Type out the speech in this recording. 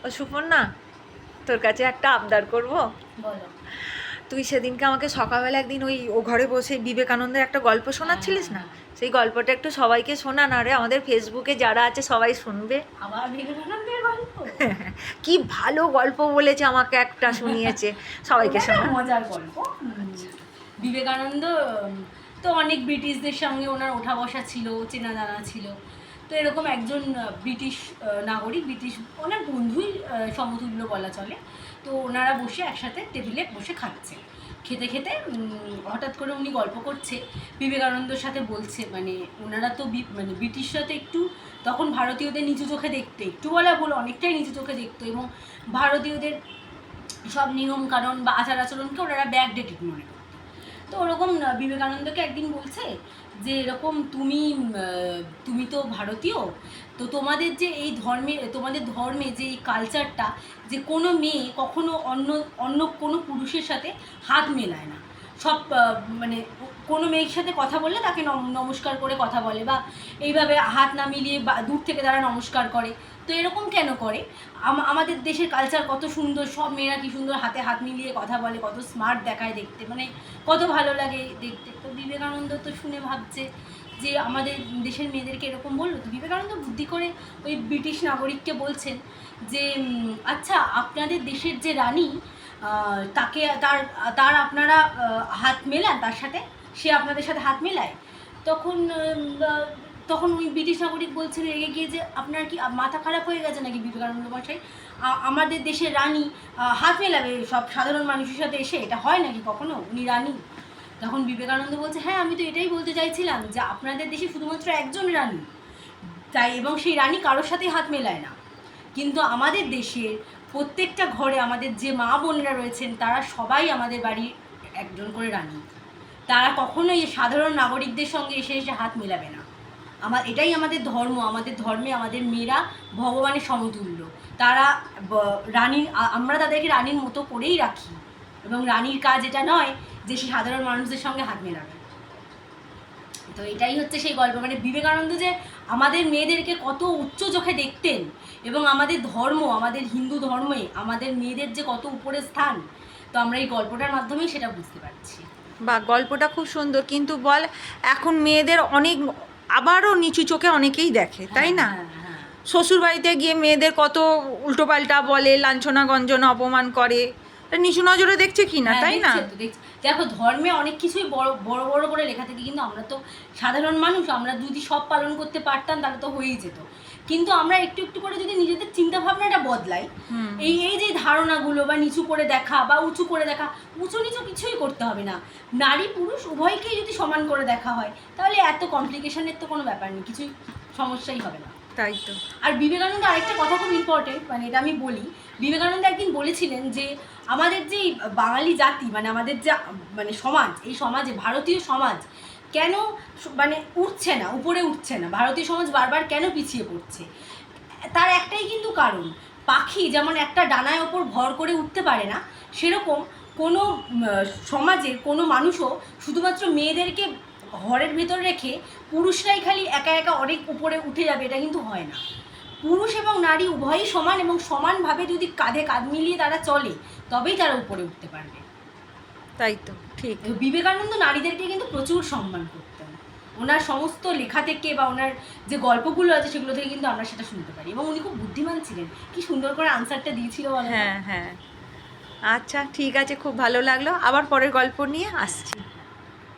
ও সুপর্ণা, তোর কাছে একটা আবদার করব। বলো। তুই সেদিনকে আমাকে সকালবেলা একদিন ও ঘরে বসে বিবেকানন্দের একটা গল্প শোনাচ্ছিলিস না? সেই গল্পটা একটু সবাইকে শোনা না রে, আমাদের ফেসবুকে যারা আছে সবাই শুনবে। আবার বিবেকানন্দের গল্প? কি ভালো গল্প বলেছে, আমাকে একটা শুনিয়েছে, সবাইকে ওটা না শোনা। মজার গল্প। বিবেকানন্দ তো অনেক ব্রিটিশদের সঙ্গে ওনার ওঠা বসা ছিল, চেনা জানা ছিল। তো এরকম একজন ব্রিটিশ নাগরিক, ব্রিটিশ ওনার বন্ধুই সমতুল্য বলা চলে। তো ওনারা বসে একসাথে টেবিলে বসে খাচ্ছে, খেতে খেতে হঠাৎ করে উনি গল্প করছে, বিবেকানন্দর সাথে বলছে, মানে ওনারা তো মানে ব্রিটিশরা তো একটু তখন ভারতীয়দের নিচু চোখে দেখতো, একটু বলা ভুল, অনেকটাই নিচু চোখে দেখতো, এবং ভারতীয়দের সব নিয়ম কানুন বা আচার আচরণকে ওনারা ব্যাকডেটেড মনে করতো। তো ওরকম বিবেকানন্দকে একদিন বলছে যে এরকম তুমি তো ভারতীয়, তো তোমাদের যে এই তোমাদের ধর্মে যে এই কালচারটা, যে কোনো মেয়ে কখনো অন্য অন্য কোনো পুরুষের সাথে হাত মেলায় না, সব মানে কোনো মেয়ের সাথে কথা বললে তাকে নমস্কার করে কথা বলে, বা এইভাবে হাত না মিলিয়ে বা দূর থেকে তারা নমস্কার করে। তো এরকম কেন করে? আমাদের দেশের কালচার কত সুন্দর, সব মেয়েরা কি সুন্দর হাতে হাত মিলিয়ে কথা বলে, কত স্মার্ট দেখায় দেখতে, মানে কত ভালো লাগে দেখতে। তো বিবেকানন্দ তো শুনে ভাবছে যে আমাদের দেশের মেয়েদেরকে এরকম বললো। তো বিবেকানন্দ বুদ্ধি করে ওই ব্রিটিশ নাগরিককে বলছেন যে আচ্ছা, আপনাদের দেশের যে রানী, তাকে তার তার আপনারা হাত মেলান তার সাথে, সে আপনাদের সাথে হাত মেলায়। তখন তখন ওই ব্রিটিশ নাগরিক বলছেন রেগে গিয়ে যে আপনার কি মাথা খারাপ হয়ে গেছে নাকি বিবেকানন্দ মশাই? আমাদের দেশের রানী হাত মেলাবে সব সাধারণ মানুষের সাথে এসে? এটা হয় নাকি কখনো? উনি রানী। তখন বিবেকানন্দ বলছে, হ্যাঁ আমি তো এটাই বলতে চাইছিলাম যে আপনাদের দেশে শুধুমাত্র একজন রানী, তাই, এবং সেই রানী কারোর সাথেই হাত মেলায় না। কিন্তু আমাদের দেশের প্রত্যেকটা ঘরে আমাদের যে মা বোনেরা রয়েছেন তারা সবাই আমাদের বাড়ির একজন করে রানী। তারা কখনোই সাধারণ নাগরিকদের সঙ্গে এসে এসে হাত মেলাবে না। এটাই আমাদের ধর্ম। আমাদের ধর্মে আমাদের মেয়েরা ভগবানের সমতুল্য। তারা রানীর, আমরা তাদেরকে রানীর মতো করেই রাখি, এবং রানীর কাজ এটা নয় যে সে সাধারণ মানুষদের সঙ্গে হাত মেলাবে। তো এটাই হচ্ছে সেই গল্প, মানে বিবেকানন্দ যে আমাদের মেয়েদেরকে কত উচ্চ চোখে দেখতেন, এবং আমাদের ধর্ম, আমাদের হিন্দু ধর্মে আমাদের মেয়েদের যে কত উপরে স্থান, তো আমরা এই গল্পটার মাধ্যমেই সেটা বুঝতে পারছি। বা গল্পটা খুব সুন্দর, কিন্তু বল এখন মেয়েদের অনেক আবারও নিচু চোখে অনেকেই দেখে, তাই না? শ্বশুর বাড়িতে গিয়ে মেয়েদের কত উল্টোপাল্টা বলে, লাঞ্ছনা গঞ্জনা অপমান করে, নিচু নজরে দেখছে কি না, তাই না? দেখো, ধর্মে অনেক কিছুই বড় বড় বড় করে লেখা থাকে, কিন্তু আমরা তো সাধারণ মানুষ, আমরা যদি সব পালন করতে পারতাম তাহলে তো হয়েই যেত। কিন্তু আমরা একটু একটু করে যদি নিজেদের চিন্তা ভাবনাটা বদলাই, এই এই যে ধারণাগুলো, বা নিচু করে দেখা বা উঁচু করে দেখা, উঁচু নিচু কিছুই করতে হবে না, নারী পুরুষ উভয়কেই যদি সমান করে দেখা হয় তাহলে এত কমপ্লিকেশনের তো কোনো ব্যাপার নেই, কিছুই সমস্যাই হবে না। তাই তো। আর বিবেকানন্দ আরেকটা কথা খুব ইম্পর্টেন্ট, মানে এটা আমি বলি, বিবেকানন্দ একদিন বলেছিলেন যে আমাদের যে বাঙালি জাতি, মানে আমাদের যা মানে সমাজ, এই সমাজে ভারতীয় সমাজ কেন মানে উঠছে না, উপরে উঠছে না, ভারতীয় সমাজ বারবার কেন পিছিয়ে পড়ছে? তার একটাই কিন্তু কারণ, পাখি যেমন একটা ডানায় ওপর ভর করে উঠতে পারে না, সেরকম কোনো সমাজের কোনো মানুষও শুধুমাত্র মেয়েদেরকে ঘরের ভেতর রেখে পুরুষরাই খালি একা একা অনেক উপরে উঠে যাবে, এটা কিন্তু হয় না। পুরুষ এবং নারী উভয়ই সমান, এবং সমানভাবে যদি কাঁধে কাঁধ মিলিয়ে তারা চলে তবেই তারা উপরে উঠতে পারবে। তাই তো, ঠিক। বিবেকানন্দ নারীদেরকে কিন্তু প্রচুর সম্মান করতেন, ওনার সমস্ত লেখা থেকে বা ওনার যে গল্পগুলো আছে সেগুলো থেকে কিন্তু আমরা সেটা শুনতে পারি, এবং উনি খুব বুদ্ধিমান ছিলেন। কি সুন্দর করে আনসারটা দিয়েছিল বলো। হ্যাঁ হ্যাঁ, আচ্ছা ঠিক আছে, খুব ভালো লাগলো, আবার পরের গল্প নিয়ে আসছি।